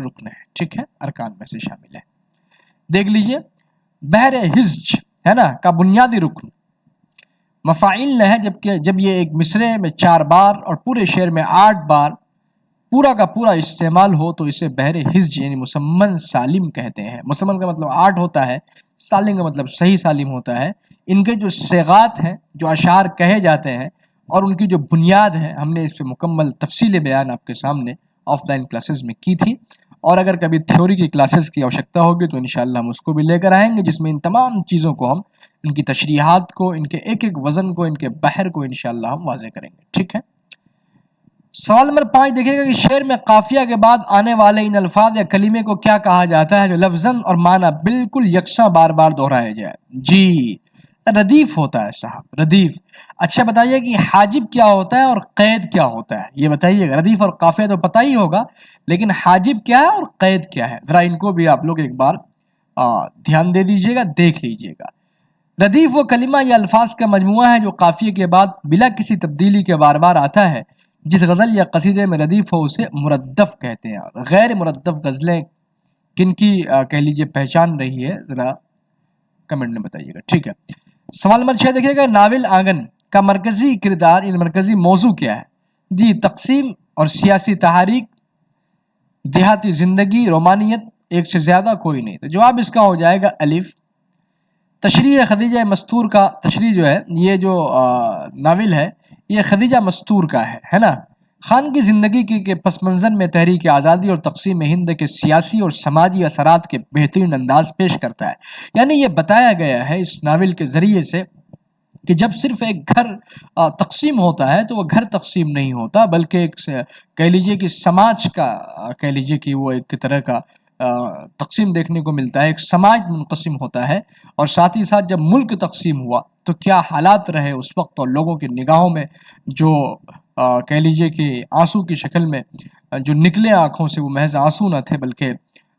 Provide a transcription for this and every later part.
رکن ہے، ٹھیک ہے، ارکان میں سے شامل ہے۔ دیکھ لیجئے بحر ہجج ہے نا کا بنیادی رکن مفاعل ہے، جبکہ جب یہ ایک مصرعے میں 4 بار اور پورے شعر میں 8 بار پورا کا پورا استعمال ہو تو اسے بحر ہجج یعنی مسمن سالم کہتے ہیں۔ مسمن کا مطلب 8 ہوتا ہے، سالم کا مطلب صحیح سالم ہوتا ہے۔ ان کے جو صیغات ہیں، جو اشعار کہے جاتے ہیں اور ان کی جو بنیاد ہے، ہم نے اس پہ مکمل تفصیل بیان آپ کے سامنے آف لائن کلاسز میں کی تھی، اور اگر کبھی تھیوری کی کلاسز کی آوشکتا ہوگی تو انشاءاللہ ہم اس کو بھی لے کر آئیں گے، جس میں ان تمام چیزوں کو ہم، ان کی تشریحات کو، ان کے ایک ایک وزن کو، ان کے بحر کو انشاءاللہ ہم واضح کریں گے، ٹھیک ہے۔ سوال نمبر 5 دیکھیے گا کہ شعر میں قافیہ کے بعد آنے والے ان الفاظ یا کلمے کو کیا کہا جاتا ہے جو لفظاً اور معنی بالکل یکساں بار بار دہرایا جائے؟ جی ردیف ہوتا ہے صاحب، ردیف۔ اچھا بتائیے کہ حاجب کیا ہوتا ہے اور قید کیا ہوتا ہے، یہ بتائیے گا۔ ردیف اور قافیہ تو پتہ ہی ہوگا، لیکن حاجب کیا ہے اور قید کیا ہے، ذرا ان کو بھی آپ لوگ ایک بار دھیان دے دیجئے گا، دیکھ لیجئے گا۔ ردیف وہ کلمہ یا الفاظ کا مجموعہ ہے جو قافیے کے بعد بلا کسی تبدیلی کے بار بار آتا ہے۔ جس غزل یا قصیدے میں ردیف ہو اسے مردف کہتے ہیں۔ غیر مردف غزلیں کن کی کہہ لیجئے پہچان رہی ہے، ذرا کمنٹ میں بتائیے گا، ٹھیک ہے۔ سوال نمبر 6 دیکھیے گا، ناول آنگن کا مرکزی کردار ان مرکزی موضوع کیا ہے؟ جی تقسیم اور سیاسی تحریک، دیہاتی زندگی، رومانیت، ایک سے زیادہ، کوئی نہیں۔ تو جواب اس کا ہو جائے گا الف۔ تشریح خدیجہ مستور کا، تشریح جو ہے یہ جو ناول ہے یہ خدیجہ مستور کا ہے نا۔ خان کی زندگی کے پس منظر میں تحریک آزادی اور تقسیم ہند کے سیاسی اور سماجی اثرات کے بہترین انداز پیش کرتا ہے۔ یعنی یہ بتایا گیا ہے اس ناول کے ذریعے سے کہ جب صرف ایک گھر تقسیم ہوتا ہے تو وہ گھر تقسیم نہیں ہوتا، بلکہ ایک کہہ لیجئے کہ سماج کا، کہہ لیجئے کہ وہ ایک طرح کا تقسیم دیکھنے کو ملتا ہے، ایک سماج منقسم ہوتا ہے۔ اور ساتھ ہی ساتھ جب ملک تقسیم ہوا تو کیا حالات رہے اس وقت، اور لوگوں کی نگاہوں میں جو کہہ لیجئے کہ آنسو کی شکل میں جو نکلے آنکھوں سے، وہ محض آنسو نہ تھے بلکہ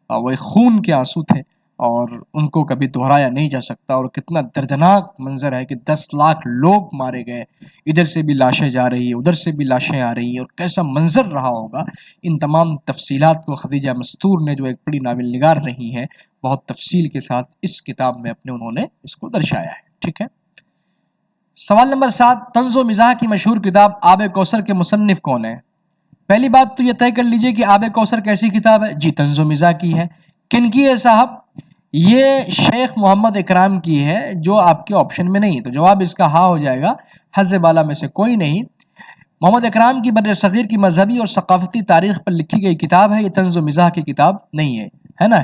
وہ خون کے آنسو تھے، اور ان کو کبھی دہرایا نہیں جا سکتا۔ اور کتنا دردناک منظر ہے کہ 10 لاکھ لوگ مارے گئے، ادھر سے بھی لاشیں جا رہی ہیں، ادھر سے بھی لاشیں آ رہی ہیں، اور کیسا منظر رہا ہوگا۔ ان تمام تفصیلات کو خدیجہ مستور نے، جو ایک بڑی ناول نگار رہی ہیں، بہت تفصیل کے ساتھ اس کتاب میں اپنے انہوں نے اس کو درشایا ہے، ٹھیک ہے۔ سوال نمبر 7، طنز و مزاح کی مشہور کتاب آب کوثر کے مصنف کون ہیں؟ پہلی بات تو یہ طے کر لیجئے کہ آب کوثر کیسی کتاب ہے؟ جی طنز و مزاح کی ہے۔ کن کی ہے صاحب؟ یہ شیخ محمد اکرام کی ہے، جو آپ کے آپشن میں نہیں، تو جواب اس کا ہاں ہو جائے گا، حظ بالا میں سے کوئی نہیں۔ محمد اکرام کی بر صغیر کی مذہبی اور ثقافتی تاریخ پر لکھی گئی کتاب ہے، یہ طنز و مزاح کی کتاب نہیں ہے نا،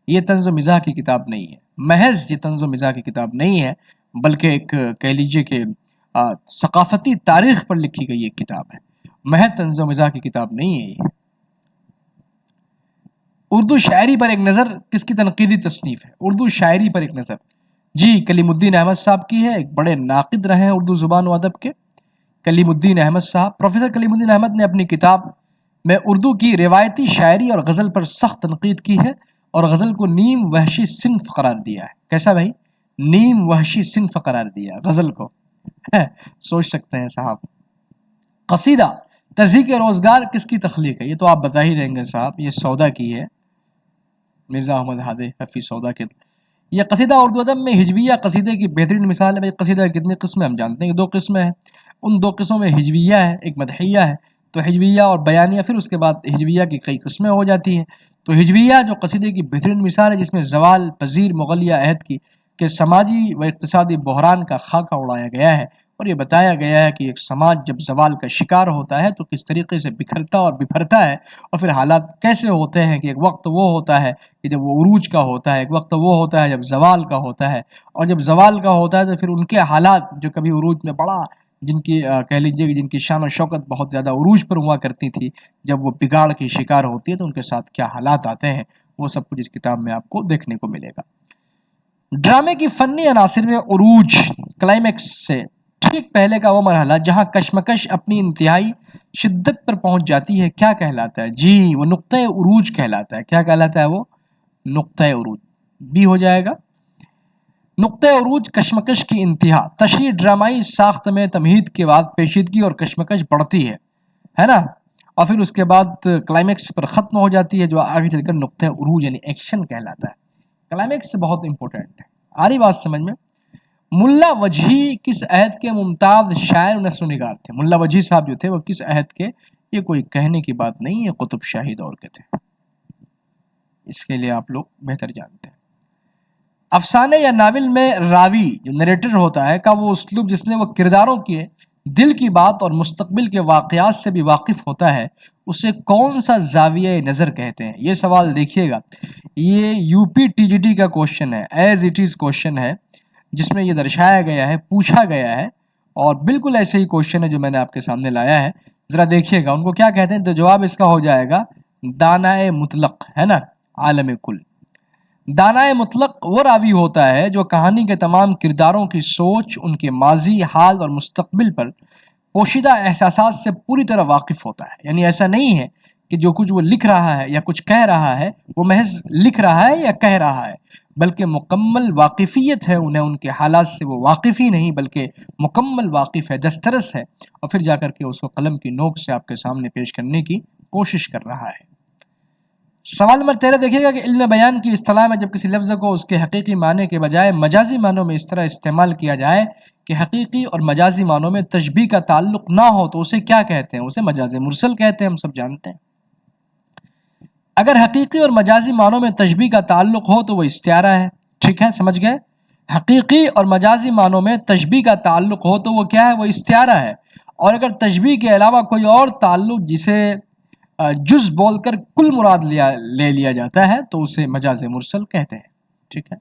یہ طنز و مزاح کی کتاب نہیں ہے، محض یہ طنز و مزاح کی کتاب نہیں ہے، بلکہ ایک کہہ لیجئے کہ ثقافتی تاریخ پر لکھی گئی ایک کتاب ہے، محض طنز و مزاح کی کتاب نہیں ہے یہ۔ اردو شاعری پر ایک نظر کس کی تنقیدی تصنیف ہے؟ اردو شاعری پر ایک نظر جی کلیم الدین احمد صاحب کی ہے، ایک بڑے ناقد رہے ہیں اردو زبان و ادب کے، کلیم الدین احمد صاحب۔ پروفیسر کلیم الدین احمد نے اپنی کتاب میں اردو کی روایتی شاعری اور غزل پر سخت تنقید کی ہے، اور غزل کو نیم وحشی صنف قرار دیا ہے۔ کیسا بھائی؟ نیم وحشی صنف قرار دیا غزل کو، سوچ سکتے ہیں صاحب۔ قصیدہ تزہیق روزگار کس کی تخلیق ہے؟ یہ تو آپ بتا ہی دیں گے صاحب، یہ سودا کی ہے، مرزا احمد ہادی حفیظ سودا کے۔ یہ قصیدہ اردو ادب میں ہجویہ قصیدے کی بہترین مثال ہے۔ بھائی قصیدہ کی کتنی قسمیں ہم جانتے ہیں کہ 2 قسمیں ہیں، ان 2 قسموں میں ہجویہ ہے، ایک مدحیہ ہے، تو ہجویہ اور بیانیہ، پھر اس کے بعد ہجویہ کی کئی قسمیں ہو جاتی ہیں۔ تو ہجویہ جو قصیدے کی بہترین مثال ہے، جس میں زوال پذیر مغلیہ عہد کی کہ سماجی و اقتصادی بحران کا خاکہ اڑایا گیا ہے، اور یہ بتایا گیا ہے کہ ایک سماج جب زوال کا شکار ہوتا ہے تو کس طریقے سے بکھرتا اور بپھرتا ہے، اور پھر حالات کیسے ہوتے ہیں کہ ایک وقت وہ ہوتا ہے کہ جب وہ عروج کا ہوتا ہے، ایک وقت وہ ہوتا ہے جب زوال کا ہوتا ہے، اور جب زوال کا ہوتا ہے تو پھر ان کے حالات جو کبھی عروج میں بڑا، جن کی کہہ لیجیے کہ جن کی شان و شوکت بہت زیادہ عروج پر ہوا کرتی تھی، جب وہ بگاڑ کی شکار ہوتی ہے تو ان کے ساتھ کیا حالات آتے ہیں، وہ سب کچھ اس کتاب میں آپ کو دیکھنے کو ملے گا۔ ڈرامے کی فنی عناصر میں عروج، کلائمیکس سے ٹھیک پہلے کا وہ مرحلہ جہاں کشمکش اپنی انتہائی شدت پر پہنچ جاتی ہے، کیا کہلاتا ہے؟ جی وہ نقطہ عروج کہلاتا ہے۔ کیا کہلاتا ہے وہ؟ نقطہ عروج، بھی ہو جائے گا۔ نقطہ عروج کشمکش کی انتہا، تشریح ڈرامائی ساخت میں تمہید کے بعد پیچیدگی اور کشمکش بڑھتی ہے نا، اور پھر اس کے بعد کلائمیکس پر ختم ہو جاتی ہے، جو آگے چل کر نقطہ عروج یعنی ایکشن کہلاتا ہے۔ کلائمیکس بہت امپورٹنٹ ہے۔ آ رہی بات سمجھ میں؟ ملا وجہی کس عہد کے ممتاز شاعر و نثر و نگار تھے؟ ملا وجہی صاحب جو تھے وہ کس عہد کے، یہ کوئی کہنے کی بات نہیں ہے، قطب شاہی دور کے تھے، اس کے لیے آپ لوگ بہتر جانتے ہیں۔ افسانے یا ناول میں راوی جو نریٹر ہوتا ہے کا وہ اسلوب جس میں وہ کرداروں کے دل کی بات اور مستقبل کے واقعات سے بھی واقف ہوتا ہے، اسے کون سا زاویہ نظر کہتے ہیں؟ یہ سوال دیکھیے گا، یہ U P T G T کا کوشچن ہے، ایز اٹ از کوشچن ہے، جس میں یہ درشایا گیا ہے، پوچھا گیا ہے، اور بالکل ایسے ہی کوشچن ہے جو میں نے آپ کے سامنے لایا ہے۔ ذرا دیکھیے گا ان کو کیا کہتے ہیں، تو جواب اس کا ہو جائے گا دانائے مطلق، ہے نا، عالم کل۔ دانائے مطلق وہ راوی ہوتا ہے جو کہانی کے تمام کرداروں کی سوچ، ان کے ماضی، حال اور مستقبل پر پوشیدہ احساسات سے پوری طرح واقف ہوتا ہے۔ یعنی ایسا نہیں ہے کہ جو کچھ وہ لکھ رہا ہے یا کچھ کہہ رہا ہے وہ محض لکھ رہا ہے یا کہہ رہا ہے، بلکہ مکمل واقفیت ہے انہیں، ان کے حالات سے وہ واقف ہی نہیں بلکہ مکمل واقف ہے، دسترس ہے، اور پھر جا کر کے اس کو قلم کی نوک سے آپ کے سامنے پیش کرنے کی کوشش کر رہا ہے۔ سوال نمبر 13 دیکھیے گا کہ علم بیان کی اصطلاح میں جب کسی لفظ کو اس کے حقیقی معنی کے بجائے مجازی معنوں میں اس طرح استعمال کیا جائے کہ حقیقی اور مجازی معنوں میں تشبیہ کا تعلق نہ ہو تو اسے کیا کہتے ہیں؟ اسے مجاز مرسل کہتے ہیں، ہم سب جانتے ہیں۔ اگر حقیقی اور مجازی معنوں میں تشبیہ کا تعلق ہو تو وہ استعارہ ہے، ٹھیک ہے، سمجھ گئے؟ حقیقی اور مجازی معنوں میں تشبیہ کا تعلق ہو تو وہ کیا ہے؟ وہ استعارہ ہے۔ اور اگر تشبیہ کے علاوہ کوئی اور تعلق جسے جز بول کر کل مراد لے لیا جاتا ہے تو اسے مجاز مرسل کہتے ہیں، ٹھیک ہے۔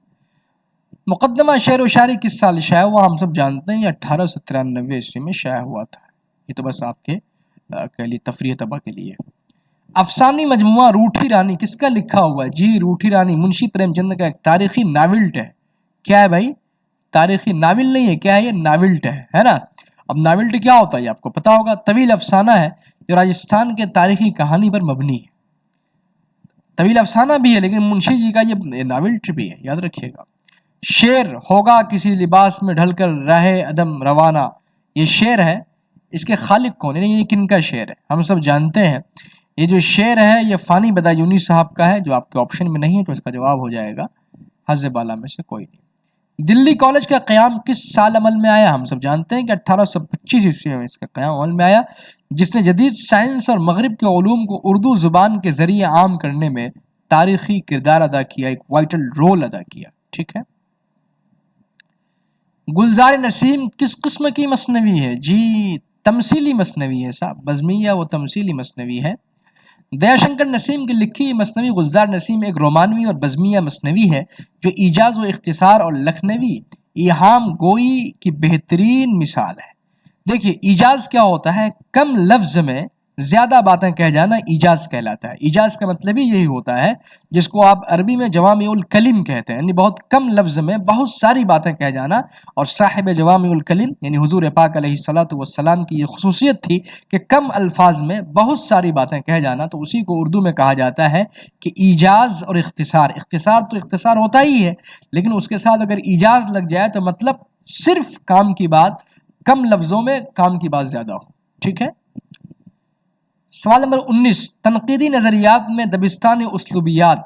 مقدمہ شعر و شاعری کس سال شائع ہوا؟ ہم سب جانتے ہیں 1893 عیسوی میں شائع ہوا تھا۔ یہ تو بس آپ کے کہہ لیے تفریح طبع کے لیے۔ افسانی مجموعہ روٹھی رانی کس کا لکھا ہوا ہے؟ جی روٹھی رانی منشی پریم چند کا ایک تاریخی ناولٹ ہے۔ کیا ہے بھائی؟ تاریخی ناول نہیں ہے، کیا ہے؟ یہ ناولٹ ہے نا۔ اب ناولٹ کیا ہوتا ہے آپ کو پتا ہوگا، طویل افسانہ ہے جو راجستھان کے تاریخی کہانی پر مبنی ہے۔ طویل افسانہ بھی ہے لیکن منشی جی کا یہ ناولٹ بھی ہے، یاد رکھیے گا۔ شعر ہوگا کسی لباس میں ڈھل کر راہ عدم روانہ، یہ شعر ہے، اس کے خالق کون ہے؟ یہ کن کا شعر ہے؟ ہم سب جانتے ہیں یہ جو شعر ہے یہ فانی بدایونی صاحب کا ہے، جو آپ کے آپشن میں نہیں ہے تو اس کا جواب ہو جائے گا حظ بالا میں سے کوئی نہیں۔ دلی کالج کا قیام کس سال عمل میں آیا؟ ہم سب جانتے ہیں کہ 1825 عیسوی میں اس کا قیام عمل میں آیا، جس نے جدید سائنس اور مغرب کے علوم کو اردو زبان کے ذریعے عام کرنے میں تاریخی کردار ادا کیا، ایک وائٹل رول ادا کیا، ٹھیک ہے۔ گلزار نسیم کس قسم کی مثنوی ہے؟ جی تمثیلی مثنوی ہے صاحب، بزمیہ و تمثیلی مثنوی ہے۔ دیا شنکر نسیم کی لکھی مثنوی گلزار نسیم ایک رومانوی اور بزمیہ مثنوی ہے جو ایجاز و اختصار اور لکھنوی ایہام گوئی کی بہترین مثال ہے۔ دیکھیے ایجاز کیا ہوتا ہے؟ کم لفظ میں زیادہ باتیں کہہ جانا ایجاز کہلاتا ہے۔ ایجاز کا مطلب ہی یہی ہوتا ہے جس کو آپ عربی میں جوامع الکلم کہتے ہیں، یعنی بہت کم لفظ میں بہت ساری باتیں کہہ جانا، اور صاحب جوامع الکلم یعنی حضور پاک علیہ الصلوۃ والسلام کی یہ خصوصیت تھی کہ کم الفاظ میں بہت ساری باتیں کہہ جانا، تو اسی کو اردو میں کہا جاتا ہے کہ ایجاز اور اختصار۔ اختصار تو اختصار ہوتا ہی ہے لیکن اس کے ساتھ اگر ایجاز لگ جائے تو مطلب صرف کام کی بات کم لفظوں میں کام کی بات زیادہ ہو، ٹھیک ہے۔ سوال نمبر 19، تنقیدی نظریات میں دبستان اسلوبیات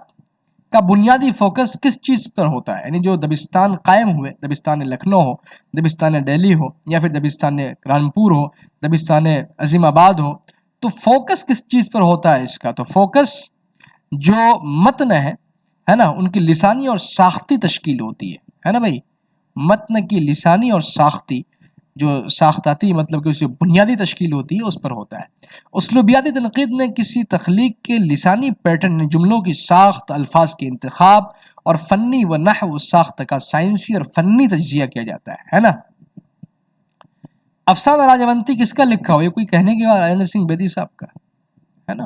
کا بنیادی فوکس کس چیز پر ہوتا ہے؟ یعنی جو دبستان قائم ہوئے، دبستان لکھنؤ ہو، دبستان دہلی ہو، یا پھر دبستان رانپور ہو، دبستان عظیم آباد ہو، تو فوکس کس چیز پر ہوتا ہے اس کا؟ تو فوکس جو متن ہے نا ان کی لسانی اور ساختی تشکیل ہوتی ہے نا بھائی، متن کی لسانی اور ساختی جو ساختاتی مطلب کہ اس کی بنیادی تشکیل ہوتی ہے اس پر ہوتا ہے۔ اسلوبیاتی تنقید میں کسی تخلیق کے لسانی پیٹرن، جملوں کی ساخت، الفاظ کے انتخاب اور فنی و نحو ساخت کا سائنسی اور فنی تجزیہ کیا جاتا ہے نا۔ افسانہ راجونتی کس کا لکھا ہو؟ یہ کوئی کہنے کے بعد راجندر سنگھ بیدی صاحب کا ہے نا۔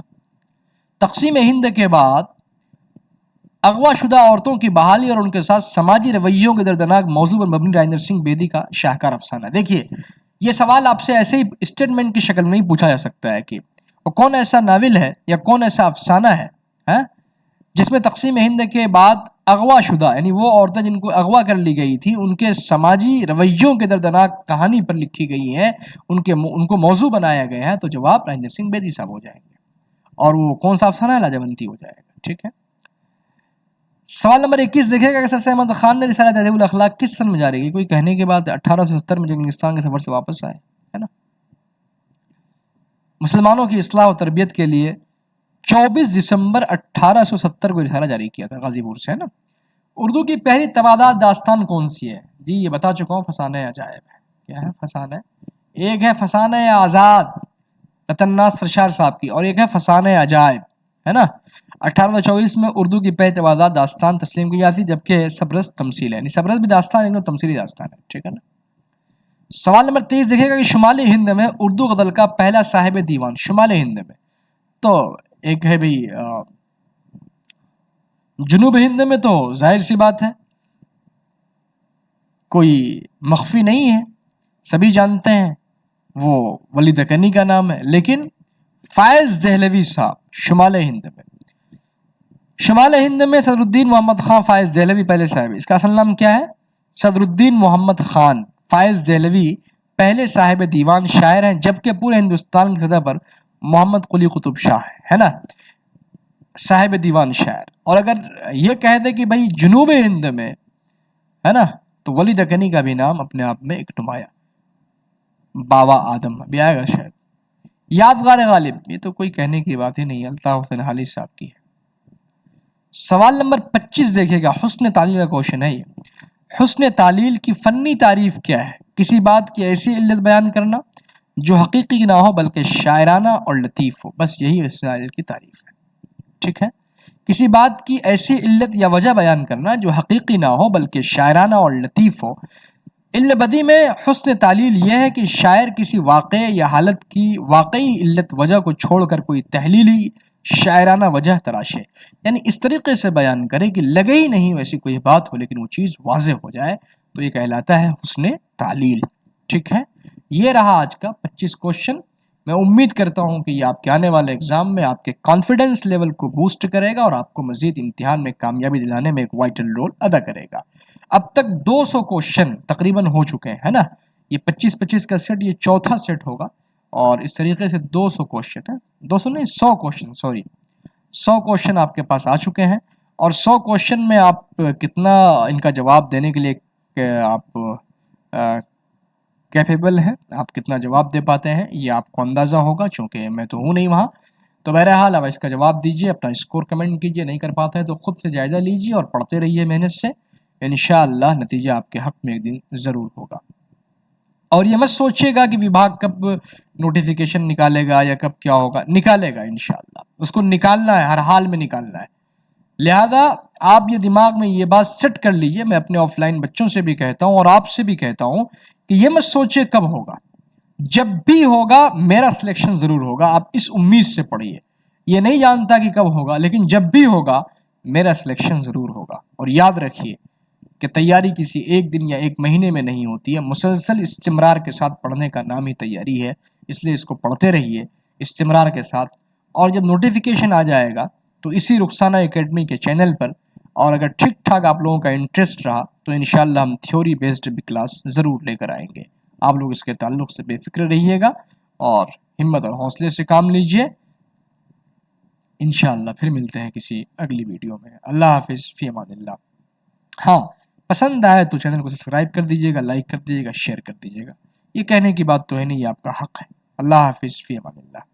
تقسیم ہند کے بعد اغوا شدہ عورتوں کی بحالی اور ان کے ساتھ سماجی رویوں کے دردناک موضوع پر مبنی راجندر سنگھ بیدی کا شاہکار افسانہ۔ دیکھیے یہ سوال آپ سے ایسے ہی اسٹیٹمنٹ کی شکل میں ہی پوچھا جا سکتا ہے کہ وہ کون ایسا ناول ہے یا کون ایسا افسانہ ہے جس میں تقسیم ہند کے بعد اغوا شدہ یعنی وہ عورتیں جن کو اغوا کر لی گئی تھی ان کے سماجی رویوں کے دردناک کہانی پر لکھی گئی ہے، ان کو موضوع بنایا گیا ہے، تو جواب راجندر سنگھ بیدی صاحب ہو جائیں گے۔ اور وہ کون سا افسانہ ہے؟ لاجونتی ہو جائے گا. ٹھیک ہے. سوال نمبر 21 دیکھے گا کہ سر سید احمد خان نے رسالہ تہذیب الاخلاق کس سن میں جاری کی؟ کوئی کہنے کے بعد 1870 میں چنگیزستان کے سفر سے واپس آئے، ہے نا. مسلمانوں کی اصلاح و تربیت کے لیے 24 دسمبر 1870 کو رسالہ جاری کیا تھا غازی پور سے، ہے نا. اردو کی پہلی تبادات داستان کون سی ہے؟ جی یہ بتا چکا ہوں، فسانہ عجائب ہے. کیا ہے فسانہ؟ ایک ہے فسانہ آزاد رتن ناتھ سرشار صاحب کی، اور ایک ہے فسانہ عجائب، ہے نا. 1824 میں اردو کی پہلی تبادات داستان تسلیم کی جاتی، جبکہ سبرس تمثیل ہے. یعنی سبرس بھی داستان ہے لیکن تمثیلی داستان ہے. ٹھیک ہے نا. سوال نمبر 23 دیکھے گا کہ شمالی ہند میں اردو غزل کا پہلا صاحب دیوان شمالی ہند میں، تو ایک ہے بھئی جنوب ہند میں، تو ظاہر سی بات ہے کوئی مخفی نہیں ہے، سبھی جانتے ہیں، وہ ولی دکنی کا نام ہے. لیکن فائز دہلوی صاحب شمال ہند میں، شمال ہند میں صدر الدین محمد خان فائز دہلوی پہلے صاحب. اس کا اصل نام کیا ہے؟ صدر الدین محمد خان فائز دہلوی پہلے صاحب دیوان شاعر ہیں، جبکہ پورے ہندوستان کی سطح پر محمد قلی قطب شاہ ہے نا صاحب دیوان شاعر. اور اگر یہ کہہ دیں کہ بھائی جنوب ہند میں، ہے نا، تو ولی دکنی کا بھی نام اپنے آپ میں ایک نمایاں. بابا آدم بھی آئے گا شاید. یادگار غالب، یہ تو کوئی کہنے کی بات ہی نہیں ہے، الطاف حسین حالی صاحب کی ہے. سوال نمبر 25 دیکھے گا، حسن تعلیل کا کوشچن ہے یہ. حسن تعلیل کی فنی تعریف کیا ہے؟ کسی بات کی ایسی علت بیان کرنا جو حقیقی نہ ہو بلکہ شاعرانہ اور لطیف ہو، بس یہی حسن تعلیل کی تعریف ہے. ٹھیک ہے. کسی بات کی ایسی علت یا وجہ بیان کرنا جو حقیقی نہ ہو بلکہ شاعرانہ اور لطیف ہو. علم بدی میں حسن تعلیل یہ ہے کہ شاعر کسی واقعے یا حالت کی واقعی علت وجہ کو چھوڑ کر کوئی تحلیلی شاعرانہ وجہ تراشے، یعنی اس طریقے سے بیان کرے کہ لگے ہی نہیں ویسی کوئی بات ہو لیکن وہ چیز واضح ہو جائے، تو یہ کہلاتا ہے حسن تعلیل. ٹھیک ہے. یہ رہا آج کا 25 کوشچن. میں امید کرتا ہوں کہ یہ آپ کے آنے والے ایگزام میں آپ کے کانفیڈنس لیول کو بوسٹ کرے گا اور آپ کو مزید امتحان میں کامیابی دلانے میں ایک وائٹل رول ادا کرے گا. اب تک 200 کوشچن تقریباً ہو چکے ہیں، ہے نا. یہ 25-25 کا سیٹ یہ چوتھا سیٹ ہوگا، اور اس طریقے سے 200 کوشچن ہے، 200 نہیں 100 کوشچن، سوری 100 کوشچن آپ کے پاس آ چکے ہیں. اور 100 کوشچن میں آپ کتنا ان کا جواب دینے کے لیے آپ کیپیبل ہیں، آپ کتنا جواب دے پاتے ہیں، یہ آپ کو اندازہ ہوگا، چونکہ میں تو ہوں نہیں وہاں. تو بہرحال اب اس کا جواب دیجئے، اپنا اسکور کمنٹ کیجئے. نہیں کر پاتے ہیں تو خود سے جائزہ لیجئے اور پڑھتے رہیے محنت سے. انشاءاللہ نتیجہ آپ کے حق میں ایک دن ضرور ہوگا. اور یہ مت سوچیے گا کہ وبھاگ کب نوٹیفیکیشن نکالے گا یا کب کیا ہوگا، نکالے گا انشاءاللہ. اس کو نکالنا ہے، ہر حال میں نکالنا ہے. لہذا آپ یہ دماغ میں یہ بات سیٹ کر لیجئے. میں اپنے آف لائن بچوں سے بھی کہتا ہوں اور آپ سے بھی کہتا ہوں کہ یہ مت سوچیے کب ہوگا، جب بھی ہوگا میرا سلیکشن ضرور ہوگا. آپ اس امید سے پڑھیے. یہ نہیں جانتا کہ کب ہوگا، لیکن جب بھی ہوگا میرا سلیکشن ضرور ہوگا. اور یاد رکھیے کہ تیاری کسی ایک دن یا ایک مہینے میں نہیں ہوتی ہے، مسلسل استمرار کے ساتھ پڑھنے کا نام ہی تیاری ہے. اس لیے اس کو پڑھتے رہیے استمرار کے ساتھ. اور جب نوٹیفیکیشن آ جائے گا تو اسی رخسانہ اکیڈمی کے چینل پر، اور اگر ٹھیک ٹھاک آپ لوگوں کا انٹرسٹ رہا تو انشاءاللہ ہم تھیوری بیسڈ بھی کلاس ضرور لے کر آئیں گے. آپ لوگ اس کے تعلق سے بے فکر رہیے گا اور ہمت اور حوصلے سے کام لیجئے. انشاءاللہ پھر ملتے ہیں کسی اگلی ویڈیو میں. اللہ حافظ، فی امان اللہ. ہاں، پسند آئے تو چینل کو سبسکرائب کر دیجئے گا، لائک کر دیجئے گا، شیئر کر دیجئے گا. یہ کہنے کی بات تو ہے نہیں، یہ آپ کا حق ہے. اللہ حافظ، فی امان اللہ.